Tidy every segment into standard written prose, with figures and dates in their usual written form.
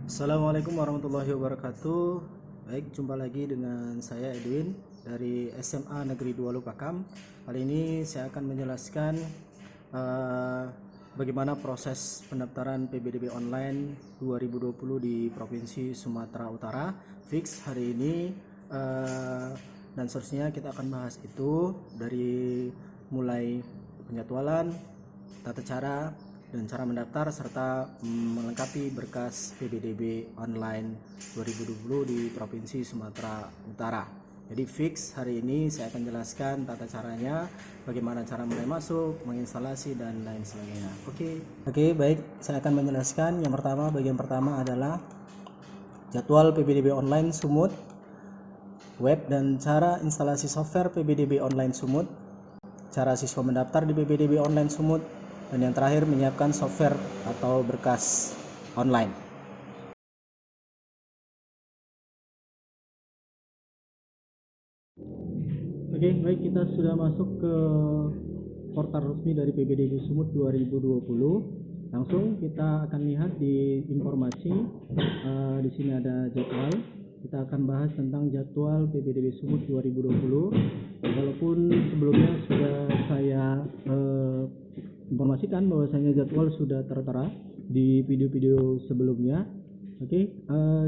Assalamualaikum warahmatullahi wabarakatuh. Baik, jumpa lagi dengan saya Edwin dari SMA Negeri 2 Lupakam. Kali ini saya akan menjelaskan eh, bagaimana proses pendaftaran PBDB online 2020 di Provinsi Sumatera Utara. Fix hari ini dan seterusnya kita akan bahas itu dari mulai penjadwalan, tata cara dan cara mendaftar serta melengkapi berkas PBDB online 2020 di Provinsi Sumatera Utara. Jadi fix hari ini saya akan jelaskan tata caranya, bagaimana cara mulai masuk, menginstalasi dan lain sebagainya. Oke, baik, saya akan menjelaskan. Yang pertama, bagian pertama adalah jadwal PBDB online Sumut, web dan cara instalasi software PBDB online Sumut, cara siswa mendaftar di PBDB online Sumut, dan yang terakhir menyiapkan software atau berkas online. Oke, baik, kita sudah masuk ke portal resmi dari PBDB Sumut 2020. Langsung kita akan lihat di informasi. Di sini ada jadwal. Kita akan bahas tentang jadwal PBDB Sumut 2020. Walaupun sebelumnya sudah saya informasikan bahwasanya jadwal sudah tertera di video-video sebelumnya.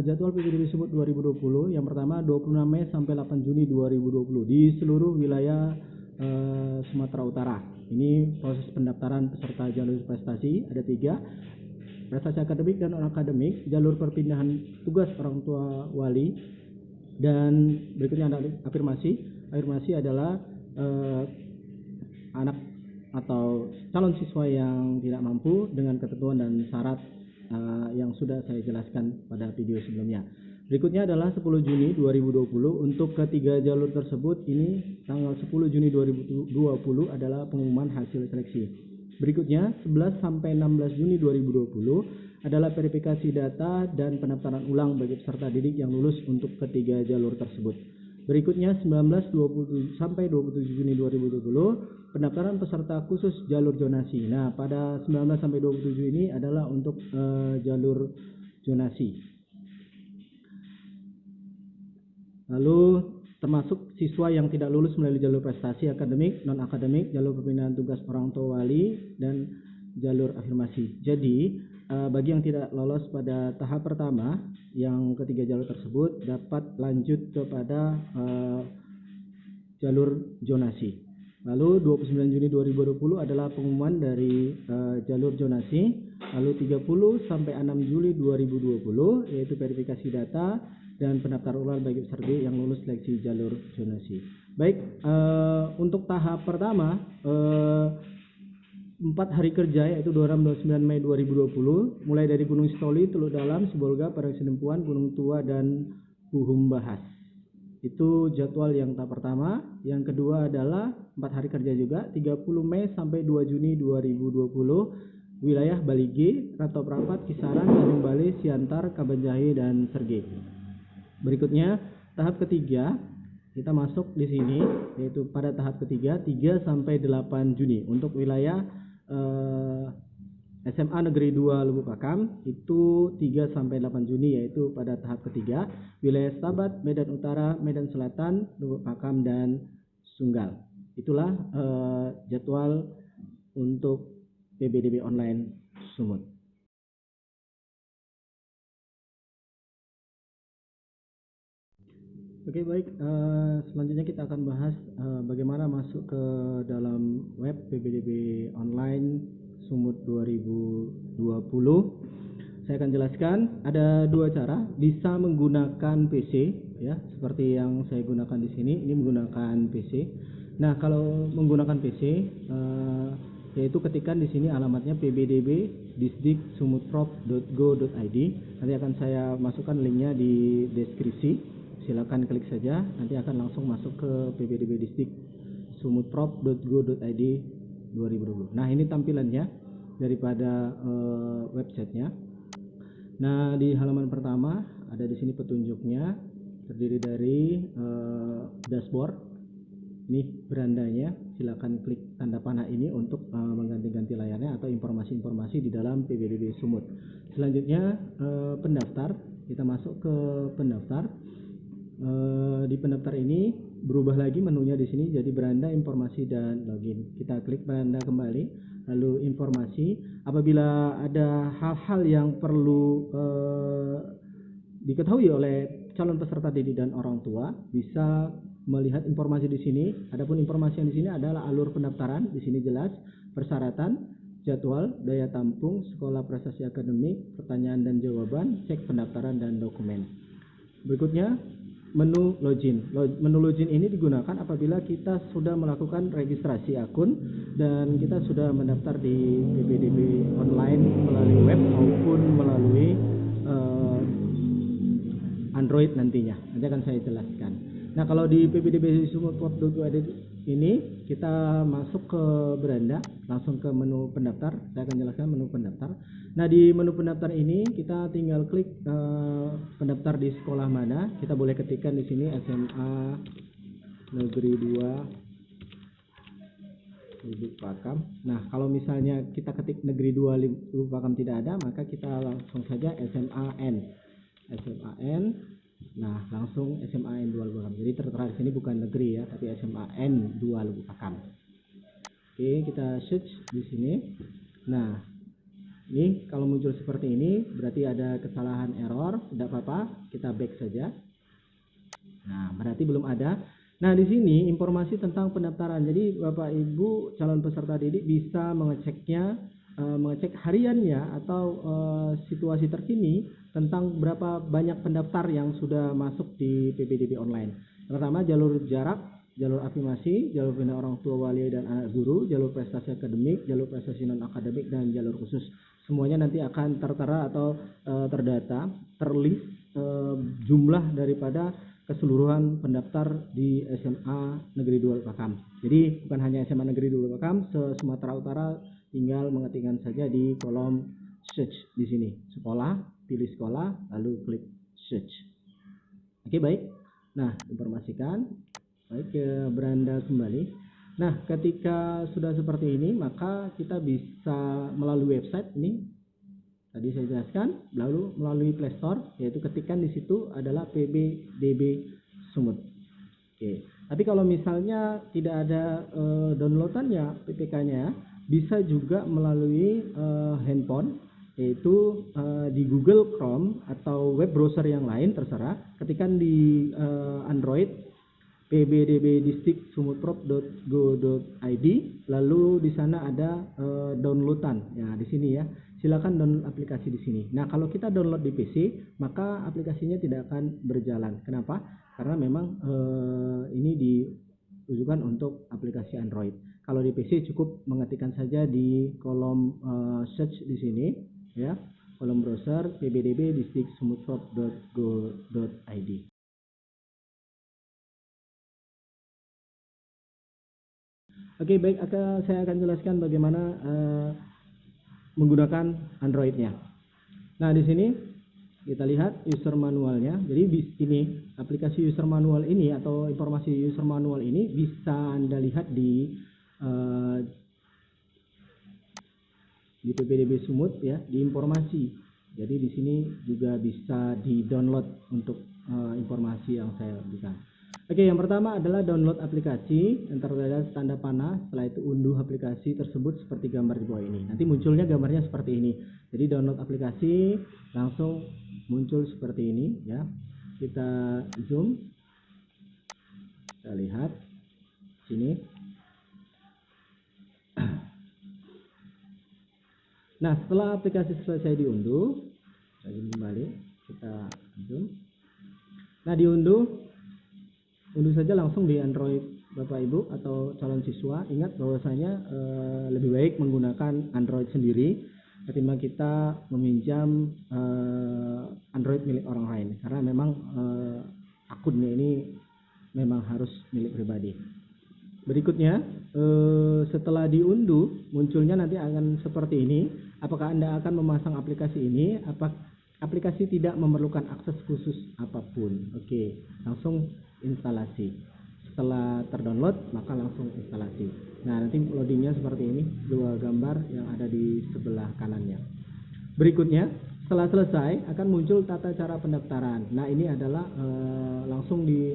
Jadwal PBDB Sumut 2020 yang pertama 26 Mei sampai 8 Juni 2020 di seluruh wilayah Sumatera Utara. Ini proses pendaftaran peserta jalur prestasi ada 3: prestasi akademik dan non akademik, jalur perpindahan tugas orang tua wali, dan berikutnya ada afirmasi. Afirmasi adalah anak atau calon siswa yang tidak mampu dengan ketentuan dan syarat yang sudah saya jelaskan pada video sebelumnya. Berikutnya adalah 10 Juni 2020 untuk ketiga jalur tersebut. Ini tanggal 10 Juni 2020 adalah pengumuman hasil seleksi. Berikutnya 11 sampai 16 Juni 2020 adalah verifikasi data dan pendaftaran ulang bagi peserta didik yang lulus untuk ketiga jalur tersebut. Berikutnya 19 27 sampai 27 Juni 2020 pendaftaran peserta khusus jalur zonasi. Nah, pada 19 sampai 27 ini adalah untuk jalur zonasi. Lalu termasuk siswa yang tidak lulus melalui jalur prestasi akademik, non akademik, jalur perpindahan tugas orang tua wali, dan jalur afirmasi. Jadi bagi yang tidak lolos pada tahap pertama, yang ketiga jalur tersebut dapat lanjut kepada jalur zonasi. Lalu 29 Juni 2020 adalah pengumuman dari jalur zonasi. Lalu 30 sampai 6 Juli 2020 yaitu verifikasi data dan pendaftaran ulang bagi peserta yang lulus seleksi jalur zonasi. Baik, untuk tahap pertama 4 hari kerja yaitu 29 Mei 2020 mulai dari Gunung Sitoli, Teluk Dalam, Sibolga, Padang Sidempuan, Gunung Tua, dan Puhum Bahas. Itu jadwal yang tahap pertama. Yang kedua adalah 4 hari kerja juga 30 Mei sampai 2 Juni 2020 wilayah Balige, Rantau Prapat, Kisaran, Tanjung Balai, Siantar, Kabanjahe, dan Sergei. Berikutnya tahap ketiga kita masuk di sini yaitu pada tahap ketiga 3 sampai 8 Juni untuk wilayah SMA Negeri 2 Lubuk Pakam itu 3 sampai 8 Juni yaitu pada tahap ketiga. Wilayah Stabat, Medan Utara, Medan Selatan, Lubuk Pakam, dan Sunggal. Itulah jadwal untuk PBDB online Sumut. Oke, baik, selanjutnya kita akan bahas bagaimana masuk ke dalam web PBDB online Sumut 2020. Saya akan jelaskan ada 2 cara. Bisa menggunakan PC ya, seperti yang saya gunakan di sini. Ini menggunakan PC. Nah, kalau menggunakan PC yaitu ketikkan di sini alamatnya pbdb.disdik.sumutprov.go.id. Nanti akan saya masukkan linknya di deskripsi. Silakan klik saja, nanti akan langsung masuk ke PBDB Disdik sumutprov.go.id 2020. Nah, ini tampilannya daripada websitenya. Nah, di halaman pertama ada di sini petunjuknya, terdiri dari dashboard. Ini berandanya, silakan klik tanda panah ini untuk mengganti-ganti layarnya atau informasi-informasi di dalam PBDB Sumut. Selanjutnya pendaftar, kita masuk ke pendaftar. Di pendaftar ini berubah lagi menunya di sini jadi beranda informasi dan login. Kita klik beranda kembali, lalu informasi. Apabila ada hal-hal yang perlu diketahui oleh calon peserta didik dan orang tua, bisa melihat informasi di sini. Adapun informasi yang di sini adalah alur pendaftaran. Di sini jelas persyaratan, jadwal, daya tampung, sekolah prestasi akademik, pertanyaan dan jawaban, cek pendaftaran dan dokumen. Berikutnya menu login. Menu login ini digunakan apabila kita sudah melakukan registrasi akun dan kita sudah mendaftar di PBDB online melalui web maupun melalui Android nantinya. Nanti akan saya jelaskan. Nah, kalau di PBDB Sumut.go.id ini kita masuk ke beranda, langsung ke menu pendaftar. Saya akan jelaskan menu pendaftar. Nah, di menu pendaftar ini kita tinggal klik pendaftar di sekolah mana. Kita boleh ketikkan di sini SMA Negeri 2 Lubuk Pakam. Nah, kalau misalnya kita ketik Negeri 2 Lubuk Pakam tidak ada, maka kita langsung saja SMAN. Nah, langsung SMAN 2 Lubuk Pakam. Jadi tertera di sini bukan negeri ya, tapi SMAN 2 Lubuk Pakam. Oke, kita search di sini. Nah, ini kalau muncul seperti ini berarti ada kesalahan error, tidak apa-apa, kita back saja. Nah, berarti belum ada. Nah, di sini informasi tentang pendaftaran. Jadi Bapak Ibu calon peserta didik bisa mengeceknya, mengecek hariannya atau situasi terkini tentang berapa banyak pendaftar yang sudah masuk di PBDB online. Pertama, jalur jarak, jalur afirmasi, jalur pembina orang tua wali dan anak guru, jalur prestasi akademik, jalur prestasi non akademik, dan jalur khusus. Semuanya nanti akan tertera atau terdata, terlist jumlah daripada keseluruhan pendaftar di SMA Negeri 2 Pakam. Jadi bukan hanya SMA Negeri 2 Pakam, se-Sumatera Utara tinggal mengetikkan saja di kolom search di sini. Sekolah, pilih sekolah, lalu klik search. Oke, baik. Nah, informasikan. Baik, ke beranda kembali. Nah, ketika sudah seperti ini, maka kita bisa melalui website ini. Tadi saya jelaskan, lalu melalui Play Store, yaitu ketikkan di situ adalah PBDB Sumut. Oke. Tapi kalau misalnya tidak ada downloadannya, PPK-nya, bisa juga melalui handphone, yaitu di Google Chrome atau web browser yang lain terserah. Ketikkan di Android pbdbdistriksumutprop.go.id, lalu di sana ada downloadan. Ya, di sini ya. Silakan download aplikasi di sini. Nah, kalau kita download di PC, maka aplikasinya tidak akan berjalan. Kenapa? Karena memang ini ditujukan untuk aplikasi Android. Kalau di PC cukup mengetikkan saja di kolom search di sini, ya, kolom browser pbdbdistriksumutprop.go.id. Oke, baik, saya akan jelaskan bagaimana menggunakan Androidnya. Nah, di sini kita lihat user manualnya. Jadi di sini aplikasi user manual ini atau informasi user manual ini bisa Anda lihat di PBDB Sumut ya, di informasi. Jadi di sini juga bisa di-download untuk informasi yang saya berikan. Oke, yang pertama adalah download aplikasi yang terdapat tanda panah. Setelah itu unduh aplikasi tersebut seperti gambar di bawah ini. Nanti munculnya gambarnya seperti ini. Jadi download aplikasi langsung muncul seperti ini ya. Kita zoom. Kita lihat sini. Nah, setelah aplikasi selesai diunduh, saya kembali, kita zoom. Nah, diunduh saja langsung di Android Bapak Ibu atau calon siswa. Ingat bahwasanya lebih baik menggunakan Android sendiri ketimbang kita meminjam Android milik orang lain, karena memang akunnya ini memang harus milik pribadi. Berikutnya, setelah diunduh, munculnya nanti akan seperti ini. Apakah Anda akan memasang aplikasi ini? Aplikasi tidak memerlukan akses khusus apapun. Oke, langsung instalasi. setelah terdownload maka langsung instalasi. Nah, nanti loadingnya seperti ini, dua gambar yang ada di sebelah kanannya. Berikutnya, setelah selesai akan muncul tata cara pendaftaran. Nah, ini adalah langsung di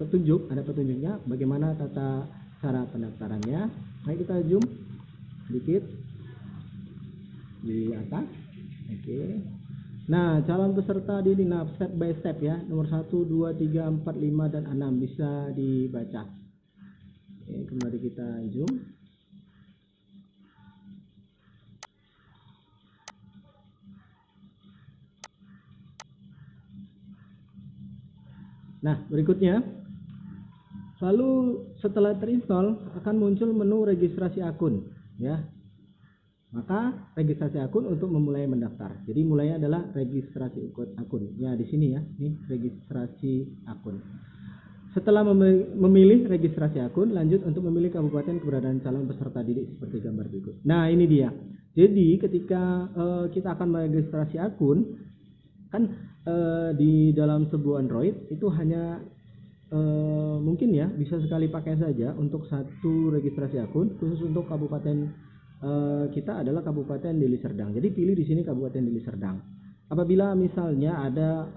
petunjuk, ada petunjuknya bagaimana tata cara pendaftarannya. Mari kita zoom sedikit di atas. Oke. Nah, calon peserta didik step by step ya, nomor 1, 2, 3, 4, 5, dan 6 bisa dibaca. Oke, kembali kita zoom. Nah, berikutnya, lalu setelah terinstall akan muncul menu registrasi akun ya. Maka registrasi akun untuk memulai mendaftar. Jadi mulainya adalah registrasi akun. Ya, di sini ya, ini registrasi akun. Setelah memilih registrasi akun, lanjut untuk memilih kabupaten keberadaan calon peserta didik seperti gambar berikut. Nah, ini dia. Jadi ketika kita akan meregistrasi akun, kan di dalam sebuah Android itu hanya mungkin ya bisa sekali pakai saja untuk satu registrasi akun khusus untuk kabupaten kita adalah Kabupaten Deli Serdang. Jadi pilih di sini Kabupaten Deli Serdang. Apabila misalnya ada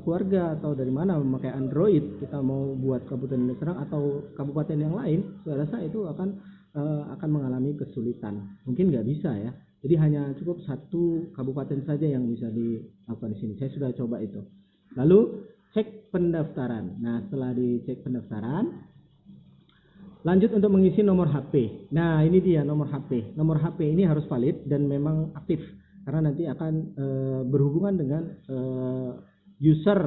keluarga atau dari mana memakai Android, kita mau buat Kabupaten Deli Serdang atau kabupaten yang lain, saya rasa itu akan mengalami kesulitan. Mungkin nggak bisa ya. Jadi hanya cukup satu kabupaten saja yang bisa dilakukan di sini. Saya sudah coba itu. Lalu cek pendaftaran. Nah, setelah dicek pendaftaran, lanjut untuk mengisi nomor HP. Nah, ini dia nomor HP. Nomor HP ini harus valid dan memang aktif karena nanti akan berhubungan dengan user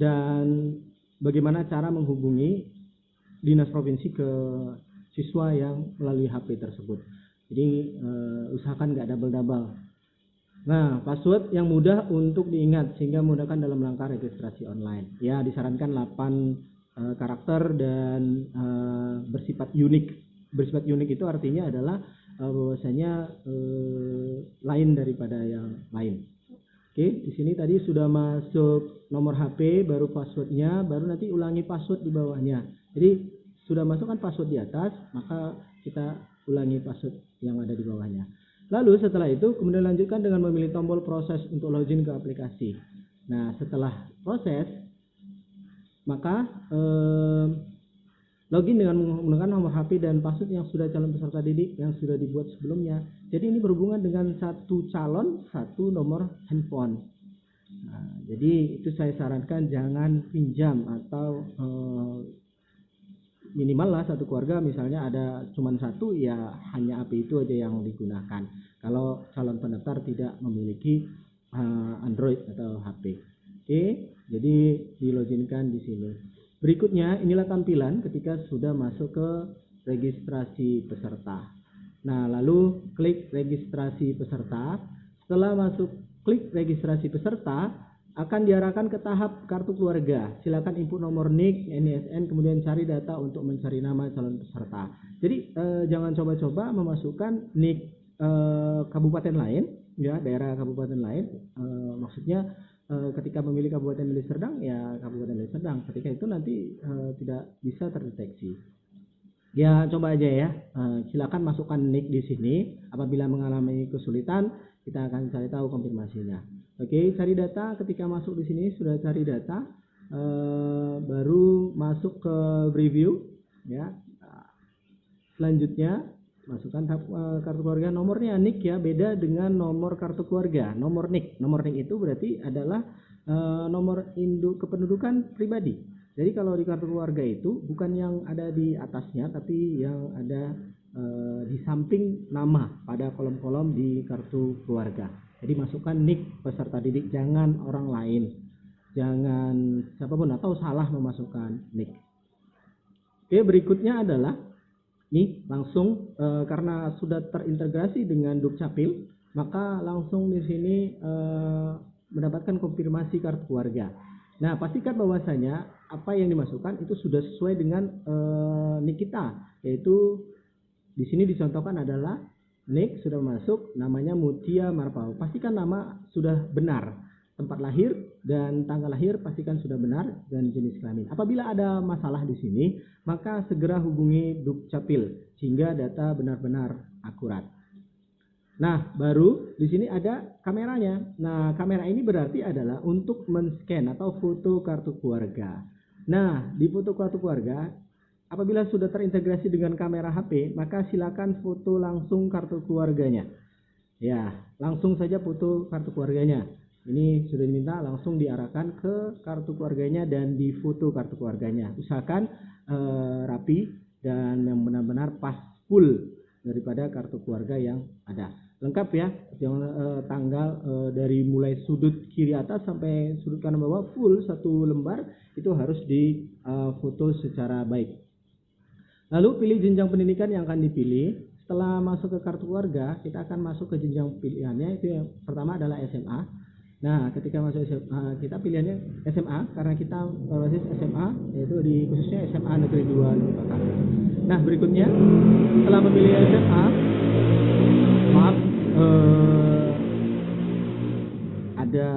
dan bagaimana cara menghubungi dinas provinsi ke siswa yang melalui HP tersebut. Jadi usahakan nggak double-double. Nah, password yang mudah untuk diingat sehingga memudahkan dalam langkah registrasi online. Ya, disarankan 8 karakter dan bersifat unik. Bersifat unik itu artinya adalah bahwasanya lain daripada yang lain. Oke, di sini tadi sudah masuk nomor HP, baru passwordnya, baru nanti ulangi password di bawahnya. Jadi sudah masukkan password di atas, maka kita ulangi password yang ada di bawahnya. Lalu setelah itu kemudian lanjutkan dengan memilih tombol proses untuk login ke aplikasi. Nah, setelah proses maka login dengan menggunakan nomor HP dan password yang sudah calon peserta didik yang sudah dibuat sebelumnya. Jadi ini berhubungan dengan satu calon, satu nomor handphone. Nah, jadi itu saya sarankan jangan pinjam atau minimal lah satu keluarga misalnya ada cuma satu, ya hanya HP itu aja yang digunakan. Kalau calon pendaftar tidak memiliki Android atau HP. Oke, jadi diloginkan di sini. Berikutnya inilah tampilan ketika sudah masuk ke registrasi peserta. Nah, lalu klik registrasi peserta. Setelah masuk klik registrasi peserta, akan diarahkan ke tahap kartu keluarga. Silakan input nomor NIK, NISN, kemudian cari data untuk mencari nama calon peserta. Jadi jangan coba-coba memasukkan NIK kabupaten lain, ya daerah kabupaten lain. Maksudnya ketika memilih Kabupaten Deli Serdang, ya Kabupaten Deli Serdang. Ketika itu nanti tidak bisa terdeteksi. Ya coba aja ya. Silakan masukkan NIK di sini. Apabila mengalami kesulitan, kita akan cari tahu konfirmasinya. Oke, cari data. Ketika masuk di sini sudah cari data, baru masuk ke review, ya. Selanjutnya masukkan kartu keluarga, nomornya NIK ya, beda dengan nomor kartu keluarga. Nomor NIK itu berarti adalah nomor induk kependudukan pribadi. Jadi kalau di kartu keluarga itu bukan yang ada di atasnya, tapi yang ada di samping nama pada kolom-kolom di kartu keluarga. Jadi masukkan NIK peserta didik, jangan orang lain, jangan siapapun atau salah memasukkan NIK. Oke, berikutnya adalah nih langsung karena sudah terintegrasi dengan Dukcapil, maka langsung di sini mendapatkan konfirmasi kartu keluarga. Nah, pastikan bahwasanya apa yang dimasukkan itu sudah sesuai dengan NIK kita, yaitu di sini dicontohkan adalah NIK sudah masuk, namanya Mutia Marpao. Pastikan nama sudah benar. tempat lahir dan tanggal lahir pastikan sudah benar, dan jenis kelamin. Apabila ada masalah di sini, maka segera hubungi Dukcapil sehingga data benar-benar akurat. Nah, baru di sini ada kameranya. Nah, kamera ini berarti adalah untuk men-scan atau foto kartu keluarga. Nah, di foto kartu keluarga, apabila sudah terintegrasi dengan kamera HP, maka silakan foto langsung kartu keluarganya. Ya, langsung saja foto kartu keluarganya. Ini sudah diminta langsung diarahkan ke kartu keluarganya dan difoto kartu keluarganya. Usahakan rapi dan yang benar-benar pas full daripada kartu keluarga yang ada. Lengkap ya, tanggal dari mulai sudut kiri atas sampai sudut kanan bawah full satu lembar itu harus difoto secara baik. Lalu pilih jenjang pendidikan yang akan dipilih. Setelah masuk ke kartu keluarga, kita akan masuk ke jenjang pilihannya. Itu yang pertama adalah SMA. Nah, ketika masuk SMA, kita pilihannya SMA karena kita basis SMA, yaitu di khususnya SMA Negeri 2 Lubu Pakam. Nah, berikutnya setelah memilih SMA, maaf, ada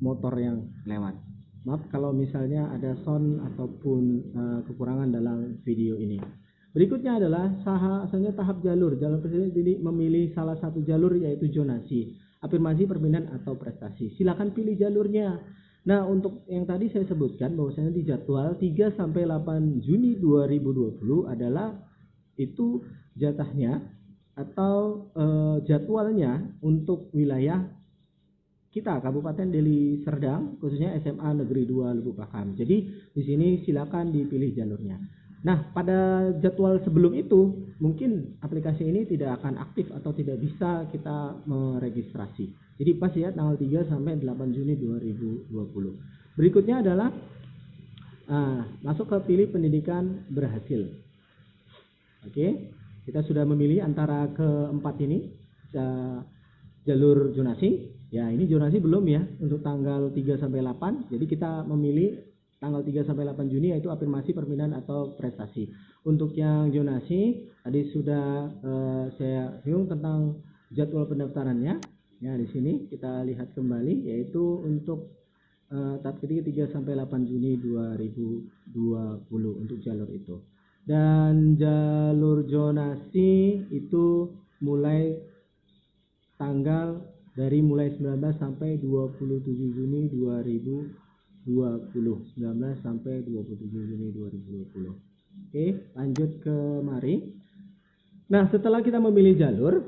motor yang lewat. Maaf kalau misalnya ada sound ataupun kekurangan dalam video ini. Berikutnya adalah selanjutnya tahap jalur. Jalur presiden jadi memilih salah satu jalur yaitu zonasi, afirmasi, permintaan atau prestasi. Silakan pilih jalurnya. Nah, untuk yang tadi saya sebutkan bahwasanya di jadwal 3 sampai 8 Juni 2020 adalah itu jatahnya atau jadwalnya untuk wilayah kita Kabupaten Deli Serdang, khususnya SMA Negeri 2 Lubu Pakam. Jadi di sini silakan dipilih jalurnya. Nah, pada jadwal sebelum itu mungkin aplikasi ini tidak akan aktif atau tidak bisa kita meregistrasi. Jadi pas ya tanggal 3 sampai 8 Juni 2020. Berikutnya adalah masuk ke pilih pendidikan berhasil. Oke, kita sudah memilih antara keempat ini jalur zonasi. Ya, ini zonasi belum ya untuk tanggal 3 sampai 8. Jadi kita memilih tanggal 3 sampai 8 Juni yaitu afirmasi, permintaan atau prestasi. Untuk yang zonasi tadi sudah saya singgung tentang jadwal pendaftarannya. Ya, di sini kita lihat kembali yaitu untuk tahap ketiga 3 sampai 8 Juni 2020 untuk jalur itu. Dan jalur zonasi itu mulai tanggal dari mulai 19 sampai 27 Juni 2020. 19 sampai 27 Juni 2020. Oke, lanjut ke mari. Nah, setelah kita memilih jalur,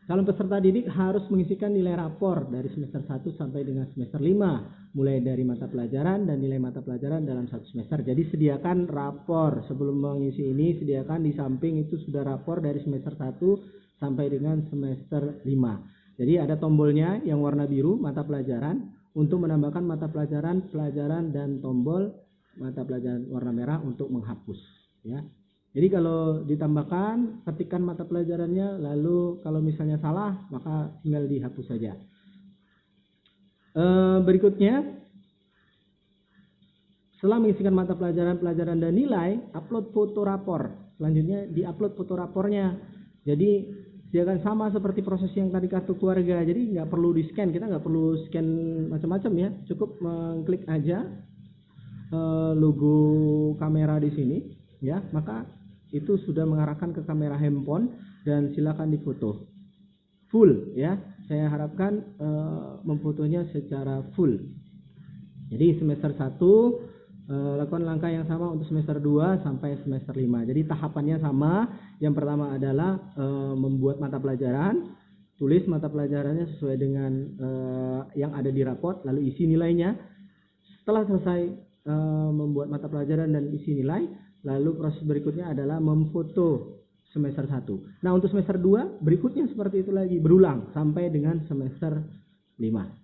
calon peserta didik harus mengisikan nilai rapor dari semester 1 sampai dengan semester 5, mulai dari mata pelajaran dan nilai mata pelajaran dalam satu semester. Jadi sediakan rapor sebelum mengisi ini, sediakan di samping itu sudah rapor dari semester 1 sampai dengan semester 5. Jadi ada tombolnya yang warna biru mata pelajaran untuk menambahkan mata pelajaran dan tombol mata pelajaran warna merah untuk menghapus ya. Jadi kalau ditambahkan ketikkan mata pelajarannya, lalu kalau misalnya salah maka tinggal dihapus saja. Berikutnya setelah mengisikan mata pelajaran dan nilai, upload foto rapor. Selanjutnya diupload foto rapornya. Jadi jangan sama seperti proses yang tadi kartu keluarga, jadi nggak perlu di scan, kita nggak perlu scan macam-macam ya, cukup mengklik aja logo kamera di sini ya, maka itu sudah mengarahkan ke kamera handphone dan silakan difoto full ya. Saya harapkan memfotonya secara full. Jadi semester 1 lakukan langkah yang sama untuk semester 2 sampai semester 5. Jadi tahapannya sama. Yang pertama adalah membuat mata pelajaran, tulis mata pelajarannya sesuai dengan yang ada di raport, lalu isi nilainya. Setelah selesai membuat mata pelajaran dan isi nilai, lalu proses berikutnya adalah memfoto semester 1. Nah, untuk semester 2 berikutnya seperti itu lagi, berulang sampai dengan semester 5.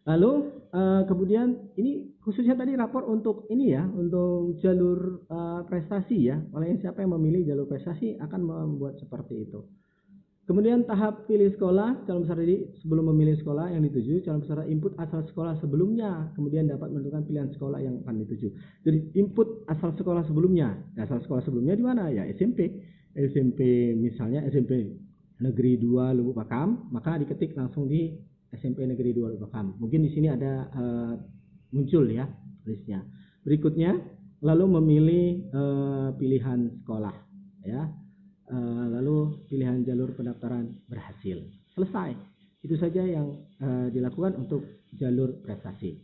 Lalu kemudian ini khususnya tadi rapor untuk ini ya, untuk jalur prestasi ya. Oleh siapa yang memilih jalur prestasi akan membuat seperti itu. Kemudian tahap pilih sekolah, calon peserta didik sebelum memilih sekolah yang dituju, calon peserta input asal sekolah sebelumnya, kemudian dapat menentukan pilihan sekolah yang akan dituju. Jadi input asal sekolah sebelumnya. Asal sekolah sebelumnya di mana? Ya SMP. SMP misalnya SMP Negeri 2 Lubu Pakam, maka diketik langsung di SMP Negeri 2 Lubakam. Mungkin di sini ada muncul ya listnya. Berikutnya lalu memilih pilihan sekolah ya. Lalu pilihan jalur pendaftaran berhasil. Selesai. Itu saja yang dilakukan untuk jalur prestasi.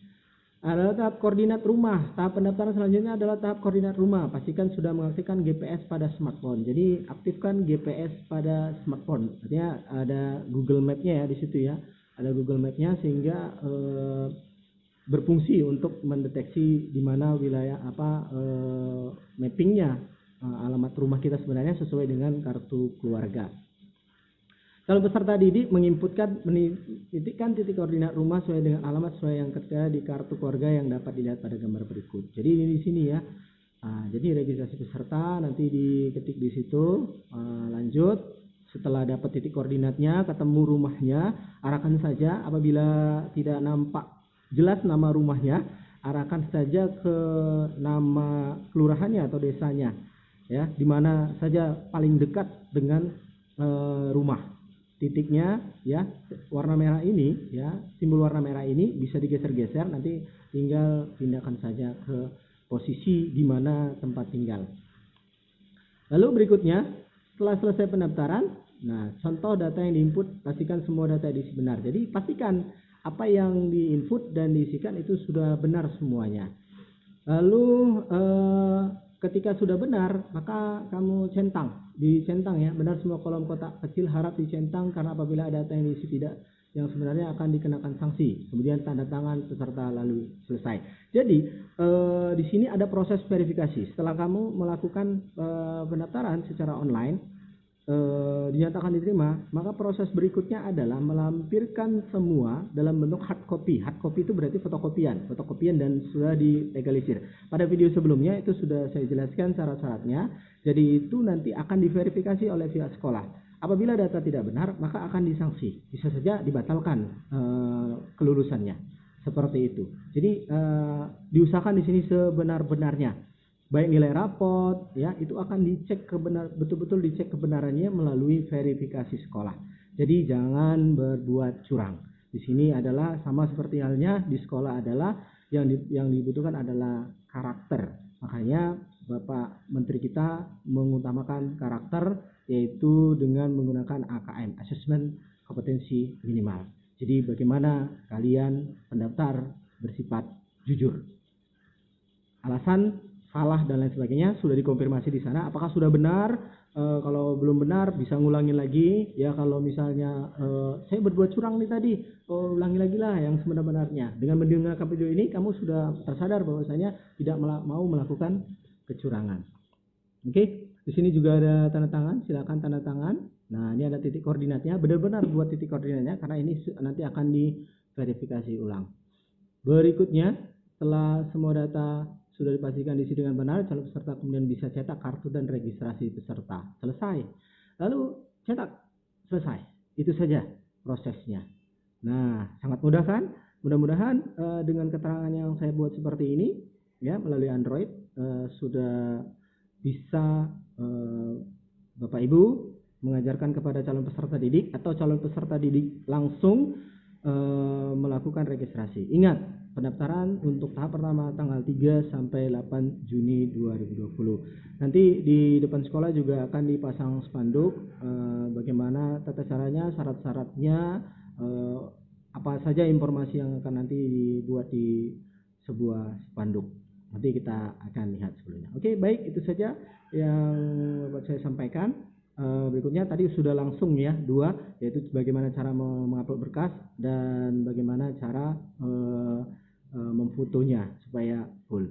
Adalah tahap koordinat rumah. Tahap pendaftaran selanjutnya adalah tahap koordinat rumah. Pastikan sudah mengaktifkan GPS pada smartphone. Jadi aktifkan GPS pada smartphone. Artinya ada Google Map-nya ya di situ ya. Ada Google Map-nya sehingga berfungsi untuk mendeteksi di mana wilayah mappingnya alamat rumah kita sebenarnya sesuai dengan kartu keluarga. Kalau peserta didik menitikkan titik koordinat rumah sesuai dengan alamat sesuai yang tertera di kartu keluarga yang dapat dilihat pada gambar berikut. Jadi ini di sini ya. Jadi registrasi peserta nanti diketik di situ. Lanjut. Setelah dapat titik koordinatnya, ketemu rumahnya, arahkan saja. Apabila tidak nampak jelas nama rumahnya, arahkan saja ke nama kelurahannya atau desanya, ya, di mana saja paling dekat dengan rumah. Titiknya ya warna merah ini ya, simbol warna merah ini bisa digeser-geser, nanti tinggal pindahkan saja ke posisi di mana tempat tinggal. Lalu berikutnya setelah selesai pendaftaran, nah contoh data yang diinput, pastikan semua data diisi benar. Jadi pastikan apa yang diinput dan diisikan itu sudah benar semuanya. Lalu ketika sudah benar, maka kamu dicentang ya, benar semua kolom kotak kecil harap dicentang karena apabila ada data yang diisi tidak, yang sebenarnya akan dikenakan sanksi. Kemudian tanda tangan peserta lalu selesai. Jadi di sini ada proses verifikasi. Setelah kamu melakukan pendaftaran secara online, dinyatakan diterima, maka proses berikutnya adalah melampirkan semua dalam bentuk hard copy. Hard copy itu berarti fotokopian dan sudah dilegalisir. Pada video sebelumnya itu sudah saya jelaskan syarat-syaratnya. Jadi itu nanti akan diverifikasi oleh pihak sekolah. Apabila data tidak benar, maka akan disanksi. Bisa saja dibatalkan kelulusannya. Seperti itu. Jadi diusahakan di sini sebenar-benarnya. Baik nilai rapot ya, itu akan dicek betul-betul dicek kebenarannya melalui verifikasi sekolah. Jadi jangan berbuat curang. Di sini adalah sama seperti halnya di sekolah adalah yang dibutuhkan adalah karakter. Makanya Bapak Menteri kita mengutamakan karakter, yaitu dengan menggunakan AKM, Assessment Kompetensi Minimal. Jadi bagaimana kalian pendaftar bersifat jujur. Alasan salah dan lain sebagainya sudah dikonfirmasi di sana. Apakah sudah benar? Kalau belum benar bisa ngulangin lagi. Ya kalau misalnya saya berbuat curang nih tadi, ulangi lagi lah yang sebenar-benarnya. Dengan mendengarkan video ini kamu sudah tersadar bahwasanya tidak mau melakukan kecurangan. Oke, di sini juga ada tanda tangan. Silakan tanda tangan. Nah ini ada titik koordinatnya. Benar-benar buat titik koordinatnya karena ini nanti akan diverifikasi ulang. Berikutnya setelah semua data sudah dipastikan diisi dengan benar, calon peserta kemudian bisa cetak kartu dan registrasi peserta. Selesai. Lalu cetak. Selesai. Itu saja prosesnya. Nah, sangat mudah kan? Mudah-mudahan dengan keterangan yang saya buat seperti ini, ya melalui Android, sudah bisa Bapak Ibu mengajarkan kepada calon peserta didik atau calon peserta didik langsung melakukan registrasi. Ingat, pendaftaran untuk tahap pertama tanggal 3 sampai 8 Juni 2020. Nanti di depan sekolah juga akan dipasang spanduk bagaimana tata caranya, syarat-syaratnya, apa saja informasi yang akan nanti dibuat di sebuah spanduk. Nanti kita akan lihat sebelumnya. Oke, baik, itu saja yang dapat saya sampaikan. Berikutnya tadi sudah langsung ya 2, yaitu bagaimana cara mengupload berkas dan bagaimana cara memfotonya supaya full.